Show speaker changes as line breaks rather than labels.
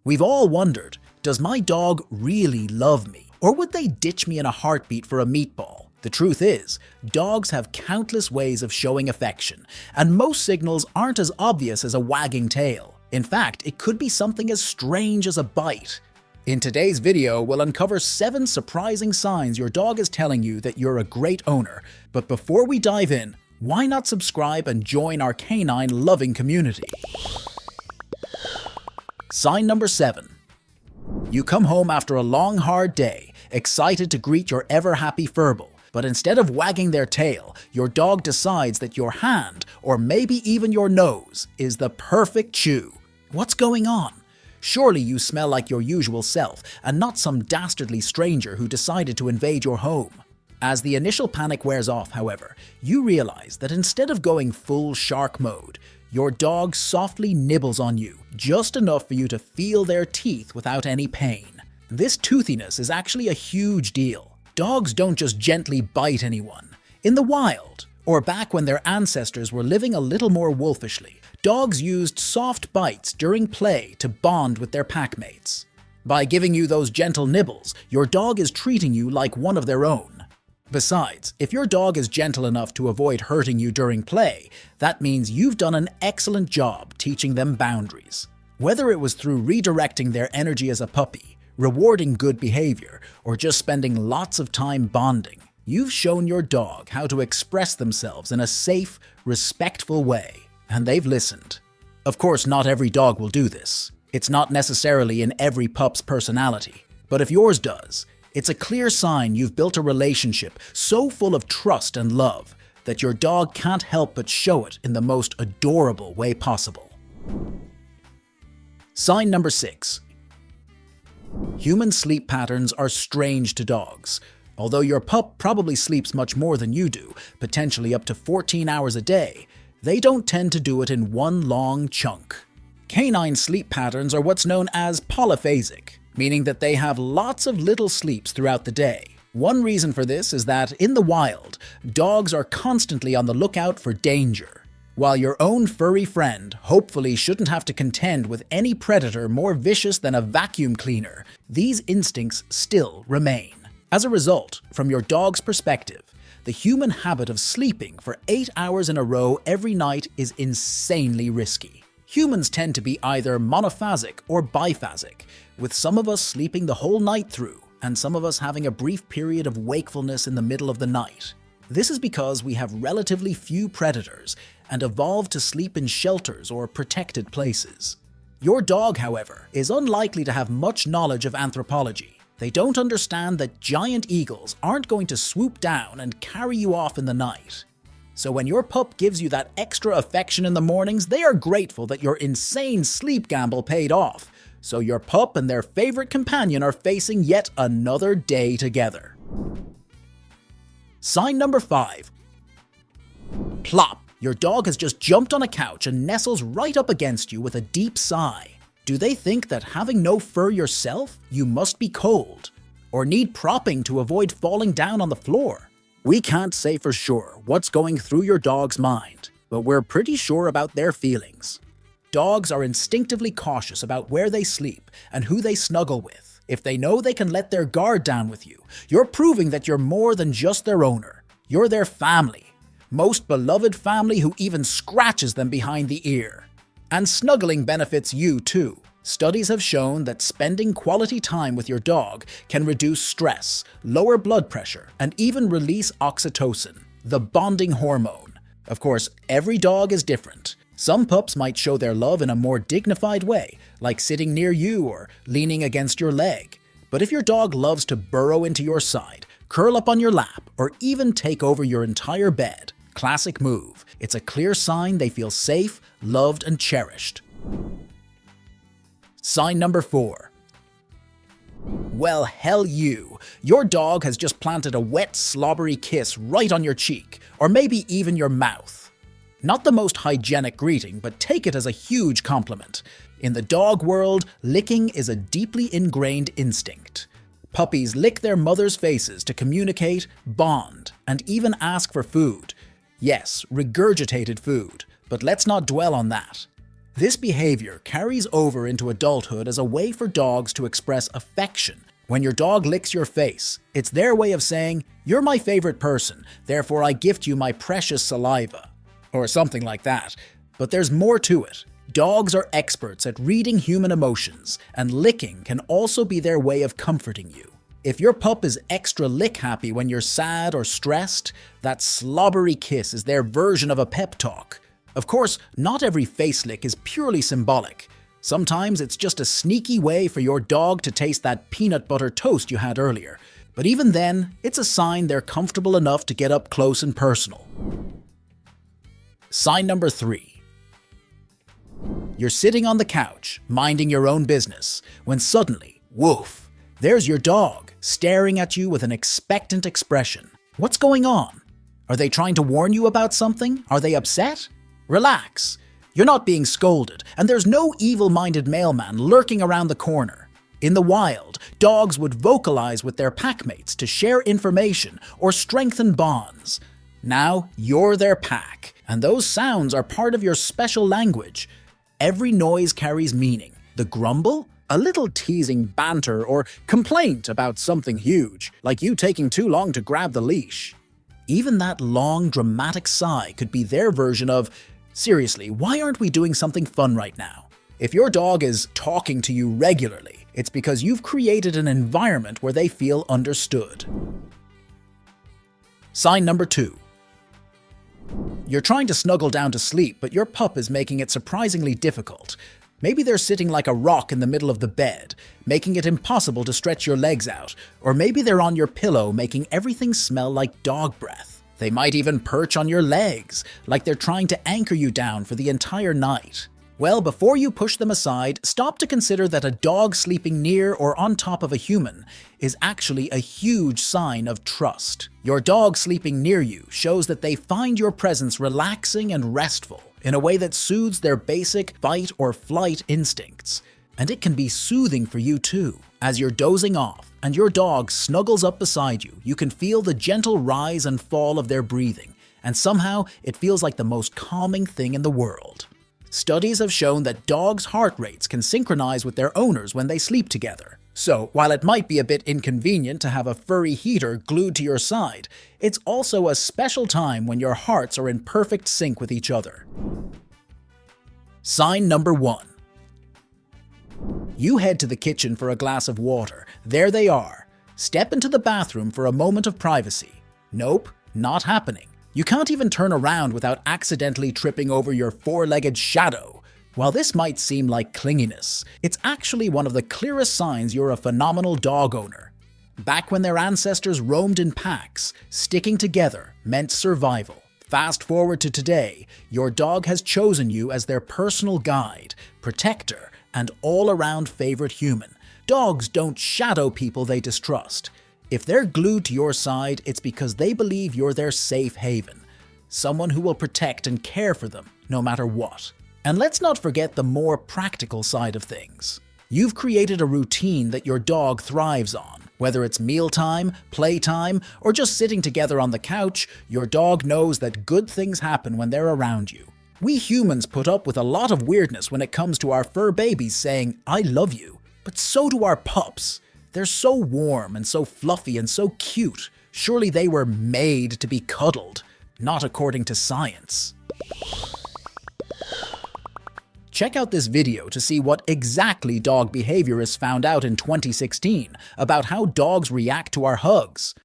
We've all wondered, does my dog really love me? Or would they ditch me in a heartbeat for a meatball? The truth is, dogs have countless ways of showing affection, and most signals aren't as obvious as a wagging tail. In fact, it could be something as strange as a bite. In today's video, we'll uncover 7 surprising signs your dog is telling you that you're a great owner. But before we dive in, why not subscribe and join our canine loving community? Sign number 7. You come home after a long, hard day, excited to greet your ever-happy furball. But instead of wagging their tail, your dog decides that your hand, or maybe even your nose, is the perfect chew. What's going on? Surely you smell like your usual self, and not some dastardly stranger who decided to invade your home. As the initial panic wears off, however, you realize that instead of going full shark mode, your dog softly nibbles on you, just enough for you to feel their teeth without any pain. This toothiness is actually a huge deal. Dogs don't just gently bite anyone. In the wild, or back when their ancestors were living a little more wolfishly, dogs used soft bites during play to bond with their packmates. By giving you those gentle nibbles, your dog is treating you like one of their own. Besides, if your dog is gentle enough to avoid hurting you during play, that means you've done an excellent job teaching them boundaries. Whether it was through redirecting their energy as a puppy, rewarding good behavior, or just spending lots of time bonding, you've shown your dog how to express themselves in a safe, respectful way, and they've listened. Of course, not every dog will do this. It's not necessarily in every pup's personality, but if yours does, it's a clear sign you've built a relationship so full of trust and love that your dog can't help but show it in the most adorable way possible. Sign number 6. Human sleep patterns are strange to dogs. Although your pup probably sleeps much more than you do, potentially up to 14 hours a day, they don't tend to do it in one long chunk. Canine sleep patterns are what's known as polyphasic, meaning that they have lots of little sleeps throughout the day. One reason for this is that, in the wild, dogs are constantly on the lookout for danger. While your own furry friend hopefully shouldn't have to contend with any predator more vicious than a vacuum cleaner, these instincts still remain. As a result, from your dog's perspective, the human habit of sleeping for 8 hours in a row every night is insanely risky. Humans tend to be either monophasic or biphasic, with some of us sleeping the whole night through, and some of us having a brief period of wakefulness in the middle of the night. This is because we have relatively few predators and evolved to sleep in shelters or protected places. Your dog, however, is unlikely to have much knowledge of anthropology. They don't understand that giant eagles aren't going to swoop down and carry you off in the night. So when your pup gives you that extra affection in the mornings, they are grateful that your insane sleep gamble paid off. So your pup and their favorite companion are facing yet another day together. Sign number 5. Plop. Your dog has just jumped on a couch and nestles right up against you with a deep sigh. Do they think that having no fur yourself, you must be cold, or need propping to avoid falling down on the floor? We can't say for sure what's going through your dog's mind, but we're pretty sure about their feelings. Dogs are instinctively cautious about where they sleep and who they snuggle with. If they know they can let their guard down with you, you're proving that you're more than just their owner. You're their family. Most beloved family who even scratches them behind the ear. And snuggling benefits you too. Studies have shown that spending quality time with your dog can reduce stress, lower blood pressure, and even release oxytocin, the bonding hormone. Of course, every dog is different. Some pups might show their love in a more dignified way, like sitting near you or leaning against your leg. But if your dog loves to burrow into your side, curl up on your lap, or even take over your entire bed, classic move. It's a clear sign they feel safe, loved, and cherished. Sign number 4. Well, hell you. Your dog has just planted a wet, slobbery kiss right on your cheek, or maybe even your mouth. Not the most hygienic greeting, but take it as a huge compliment. In the dog world, licking is a deeply ingrained instinct. Puppies lick their mothers' faces to communicate, bond, and even ask for food. Yes, regurgitated food, but let's not dwell on that. This behavior carries over into adulthood as a way for dogs to express affection. When your dog licks your face, it's their way of saying, "You're my favorite person, therefore I gift you my precious saliva." Or something like that. But there's more to it. Dogs are experts at reading human emotions, and licking can also be their way of comforting you. If your pup is extra lick-happy when you're sad or stressed, that slobbery kiss is their version of a pep talk. Of course, not every face lick is purely symbolic. Sometimes it's just a sneaky way for your dog to taste that peanut butter toast you had earlier. But even then, it's a sign they're comfortable enough to get up close and personal. Sign number 3. You're sitting on the couch, minding your own business, when suddenly, woof, there's your dog, staring at you with an expectant expression. What's going on? Are they trying to warn you about something? Are they upset? Relax. You're not being scolded, and there's no evil-minded mailman lurking around the corner. In the wild, dogs would vocalize with their packmates to share information or strengthen bonds. Now, you're their pack, and those sounds are part of your special language. Every noise carries meaning. The grumble? A little teasing banter or complaint about something huge, like you taking too long to grab the leash. Even that long, dramatic sigh could be their version of, "Seriously, why aren't we doing something fun right now?" If your dog is talking to you regularly, it's because you've created an environment where they feel understood. Sign number 2. You're trying to snuggle down to sleep, but your pup is making it surprisingly difficult. Maybe they're sitting like a rock in the middle of the bed, making it impossible to stretch your legs out, or maybe they're on your pillow making everything smell like dog breath. They might even perch on your legs, like they're trying to anchor you down for the entire night. Well, before you push them aside, stop to consider that a dog sleeping near or on top of a human is actually a huge sign of trust. Your dog sleeping near you shows that they find your presence relaxing and restful in a way that soothes their basic fight or flight instincts. And it can be soothing for you too. As you're dozing off and your dog snuggles up beside you, you can feel the gentle rise and fall of their breathing, and somehow it feels like the most calming thing in the world. Studies have shown that dogs' heart rates can synchronize with their owners when they sleep together. So, while it might be a bit inconvenient to have a furry heater glued to your side, it's also a special time when your hearts are in perfect sync with each other. Sign number 1. You head to the kitchen for a glass of water. There they are. Step into the bathroom for a moment of privacy. Nope, not happening. You can't even turn around without accidentally tripping over your four-legged shadow. While this might seem like clinginess, it's actually one of the clearest signs you're a phenomenal dog owner. Back when their ancestors roamed in packs, sticking together meant survival. Fast forward to today, your dog has chosen you as their personal guide, protector, and all-around favorite human. Dogs don't shadow people they distrust. If they're glued to your side, it's because they believe you're their safe haven, someone who will protect and care for them no matter what. And let's not forget the more practical side of things. You've created a routine that your dog thrives on. Whether it's mealtime, playtime, or just sitting together on the couch, your dog knows that good things happen when they're around you. We humans put up with a lot of weirdness when it comes to our fur babies saying, "I love you," but so do our pups. They're so warm and so fluffy and so cute. Surely they were made to be cuddled, not according to science. Check out this video to see what exactly dog behaviorists found out in 2016 about how dogs react to our hugs.